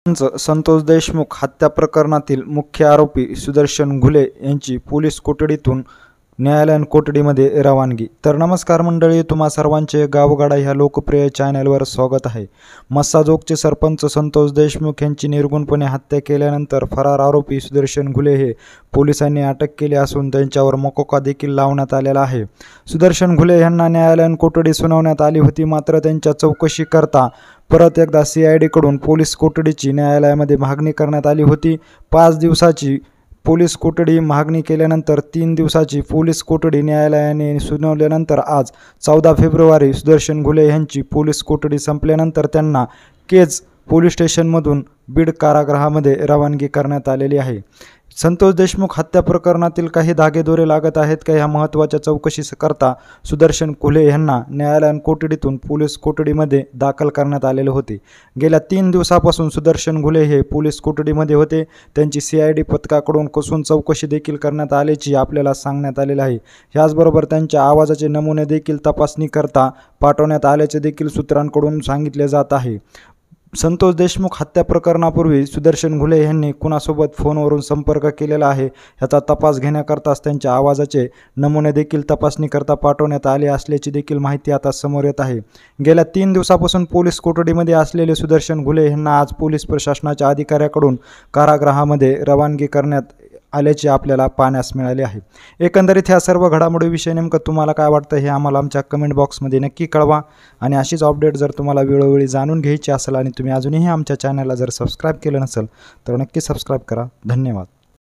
संतोष देशमुख हत्या प्रकरणातील मुख्य आरोपी सुदर्शन घुले यांची पोलीस कोठडीतून न्यायालयीन कोठडीमध्ये रवानगी। तर नमस्कार मंडळी, तुम्हा सर्वांचे गावगाडा ह्या लोकप्रिय चॅनलवर स्वागत आहे। मस्साजोगचे सरपंच संतोष देशमुख यांची निर्गुणपणे हत्या केल्यानंतर फरार आरोपी सुदर्शन घुले हे पोलिसांनी अटक केली असून त्यांच्यावर मकोका देखील लावण्यात आलेला आहे। सुदर्शन घुले यांना न्यायालयीन कोठडी सुनावण्यात आली होती, मात्र त्यांच्या चौकशीकरता परत एकदा CID कडून पोलीस कोठडीची न्यायालयामध्ये मागणी करण्यात आली होती। 5 दिवसाची पोलीस कोठडी मागणी केल्यानंतर 3 दिवसाची पोलीस कोठडी न्यायालयाने सुनावल्यानंतर आज 14 फेब्रुवारी सुदर्शन घुले यांची पोलीस कोठडी संपल्यानंतर त्यांना केज पोलीस स्टेशनमधून बीड कारागृहामध्ये रवानगी करण्यात आलेली आहे। संतोष देशमुख हत्या प्रकरणातील काही धागेदोरे लागत आहेत का, ह्या महत्त्वाच्या चौकशीकरता सुदर्शन घुले यांना न्यायालयीन कोठडीतून पोलीस कोठडीमध्ये दाखल करण्यात आलेले होते। गेल्या 3 दिवसापासून सुदर्शन घुले हे पोलीस कोठडीमध्ये होते। त्यांची CID पथकाकडून कसून चौकशी देखील करण्यात आल्याची आपल्याला सांगण्यात आलेले आहे। ह्याचबरोबर त्यांच्या आवाजाचे नमुने देखील तपासणीकरता पाठवण्यात आल्याचे देखील सूत्रांकडून सांगितले जात आहे। संतोष देशमुख हत्या प्रकरणापूर्वी सुदर्शन घुले यांनी कुणासोबत फोनवरून संपर्क केलेला आहे ह्याचा तपास घेण्याकरताच त्यांच्या आवाजाचे नमुने देखील तपासणीकरता पाठवण्यात आले असल्याची देखील माहिती आता समोर येत आहे। गेल्या 3 दिवसापासून पोलीस कोठडीमध्ये असलेले सुदर्शन घुले यांना आज पोलीस प्रशासनाच्या अधिकाऱ्याकडून कारागृहामध्ये रवानगी करण्यात आल्याचे आपल्याला पाहण्यास मिळाले आहे। एकंदरीत ह्या सर्व घडामोडीविषयी नेमकं तुम्हाला काय वाटतं हे आम्हाला आमच्या कमेंट बॉक्समध्ये नक्की कळवा आणि अशीच अपडेट जर तुम्हाला वेळोवेळी जाणून घ्यायची असेल आणि तुम्ही अजूनही आमच्या चॅनलला जर सबस्क्राईब केलं नसेल तर नक्की सबस्क्राईब करा। धन्यवाद।